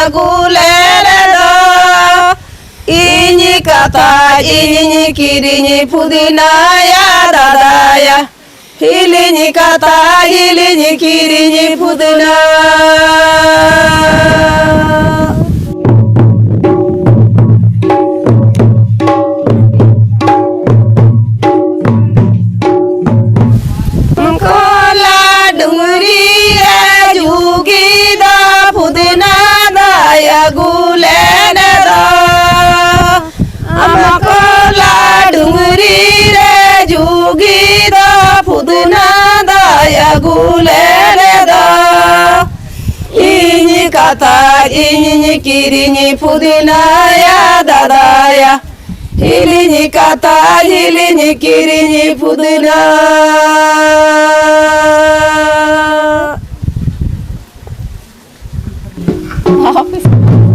guleledo. Ini kata ini kirini pudina ya dadaya. Hilini kata hilini kirini pudina. Guleledo amakola dungri re jugida pudna daya guleledo ini kata ini kirini pudina ya dadaya hilini kata hilini kirini pudina. Office.